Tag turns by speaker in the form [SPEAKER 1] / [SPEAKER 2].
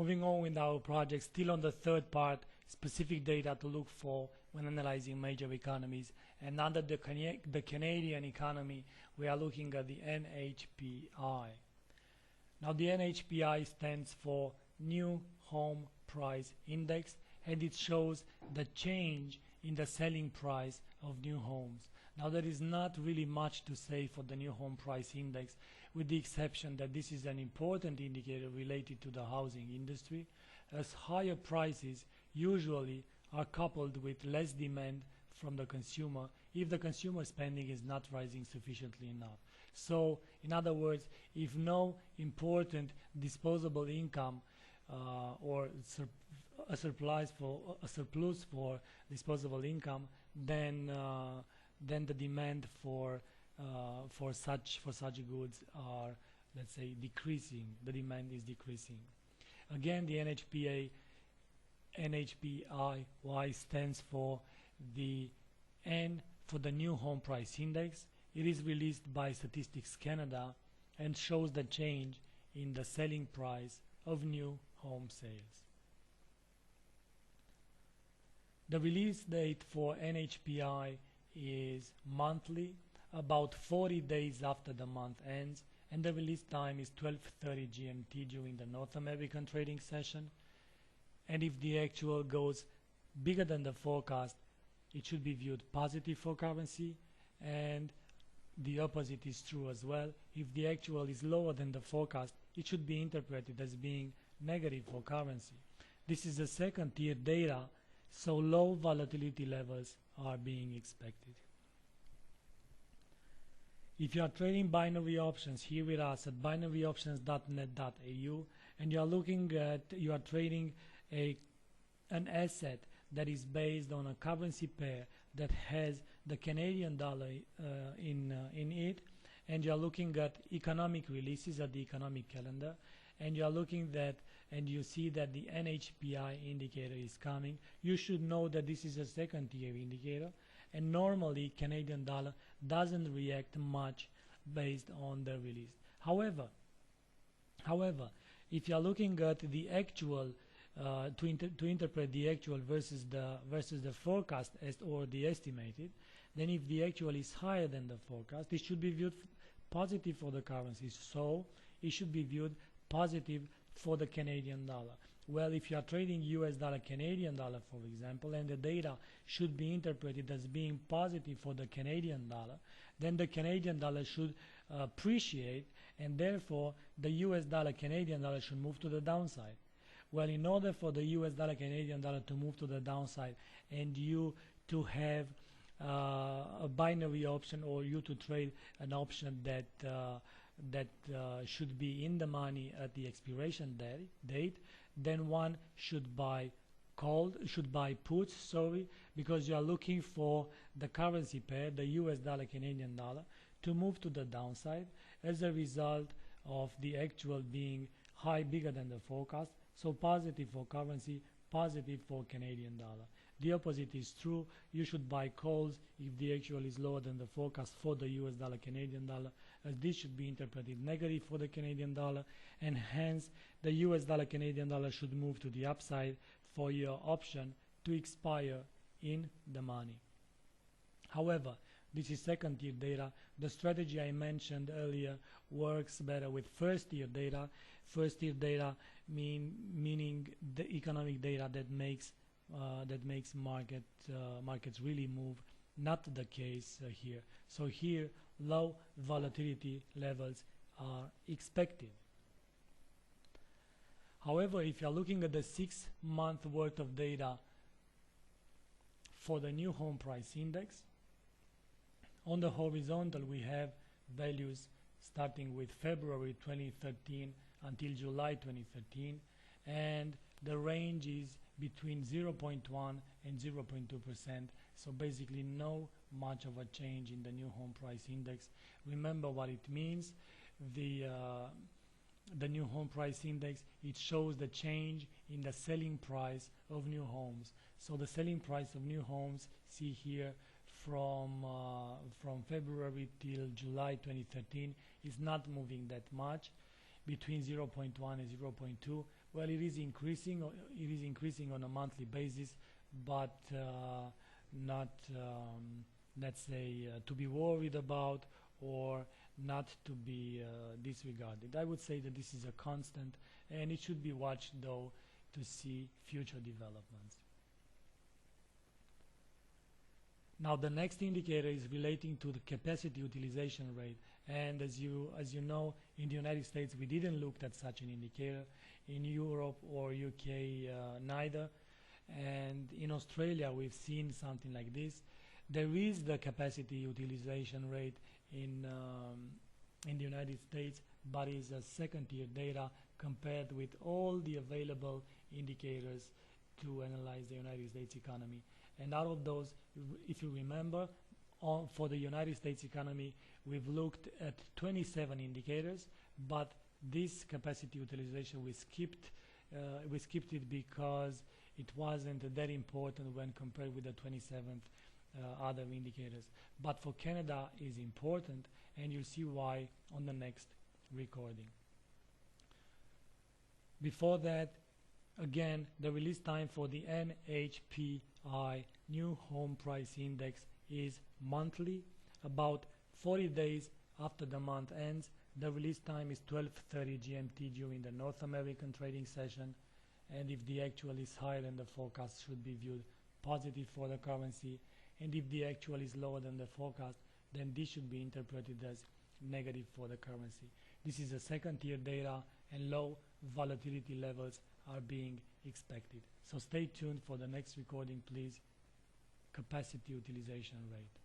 [SPEAKER 1] Moving on with our project, still on the third part, specific data to look for when analyzing major economies. And under the Canadian economy, we are looking at the NHPI. Now the NHPI stands for New Home Price Index, and it shows the change in the selling price of new homes. Now there is not really much to say for the New Home Price Index, with the exception that this is an important indicator related to the housing industry, as higher prices usually are coupled with less demand from the consumer if the consumer spending is not rising sufficiently enough. So, in other words, if no important disposable income or a surplus for disposable income, then the demand for such goods are, let's say, decreasing. The demand is decreasing. Again, the NHPI stands for the N for the New Home Price Index. It is released by Statistics Canada and shows the change in the selling price of new home sales. The release date for NHPI is monthly, about 40 days after the month ends, and the release time is 12:30 GMT during the North American trading session. And if the actual goes bigger than the forecast, it should be viewed positive for currency, and the opposite is true as well. If the actual is lower than the forecast, it should be interpreted as being negative for currency. This is a second tier data, so low volatility levels are being expected. If you are trading binary options here with us at binaryoptions.net.au, and you are trading an asset that is based on a currency pair that has the Canadian dollar in it, and you are looking at economic releases at the economic calendar, and you are looking at and you see that the NHPI indicator is coming, you should know that this is a second tier indicator, and normally Canadian dollar doesn't react much based on the release. However, if you are looking at the actual to interpret the actual versus the forecast or the estimated, then if the actual is higher than the forecast, it should be viewed positive for the currencies. So it should be viewed positive for the Canadian dollar. Well, if you are trading US dollar, Canadian dollar, for example, and the data should be interpreted as being positive for the Canadian dollar, then the Canadian dollar should appreciate, and therefore the US dollar, Canadian dollar should move to the downside. Well, in order for the US dollar, Canadian dollar to move to the downside and you to have a binary option, or you to trade an option that should be in the money at the expiration date, then one should buy puts, because you are looking for the currency pair, the US dollar, Canadian dollar, to move to the downside as a result of the actual being bigger than the forecast. So positive for currency, positive for Canadian dollar. The opposite is true. You should buy calls if the actual is lower than the forecast for the US dollar, Canadian dollar, as this should be interpreted negative for the Canadian dollar, and hence the US dollar, Canadian dollar should move to the upside for your option to expire in the money. However, this is second tier data. The strategy I mentioned earlier works better with first tier data. First tier data meaning the economic data that makes markets really move. Not the case here. So here low volatility levels are expected. However, if you are looking at the 6 month worth of data for the New Home Price Index, on the horizontal we have values starting with February 2013 until July 2013, and the range is between 0.1 and 0.2%. So basically no much of a change in the New Home Price Index. Remember what it means. The New Home Price Index, it shows the change in the selling price of new homes. So the selling price of new homes, see here, from February till July 2013 is not moving that much, between 0.1 and 0.2, Well, it is increasing. It is increasing on a monthly basis, but not, let's say, to be worried about or not to be disregarded. I would say that this is a constant, and it should be watched though to see future developments. Now the next indicator is relating to the capacity utilization rate, and as you know, in the United States we didn't look at such an indicator, in Europe or UK neither, and in Australia we've seen something like this. There is the capacity utilization rate in the United States, but is a second-tier data compared with all the available indicators to analyze the United States economy. And out of those, if you remember, for the United States economy, we've looked at 27 indicators, but this capacity utilization we skipped it because it wasn't that important when compared with the 27th other indicators. But for Canada is important, and you'll see why on the next recording. Before that, again, the release time for the NHPI, New Home Price Index, is monthly. About 40 days after the month ends, the release time is 12:30 GMT during the North American trading session, and if the actual is higher than the forecast, should be viewed positive for the currency, and if the actual is lower than the forecast, then this should be interpreted as negative for the currency. This is a second-tier data, and low volatility levels are being expected. So stay tuned for the next recording, please. Capacity utilization rate.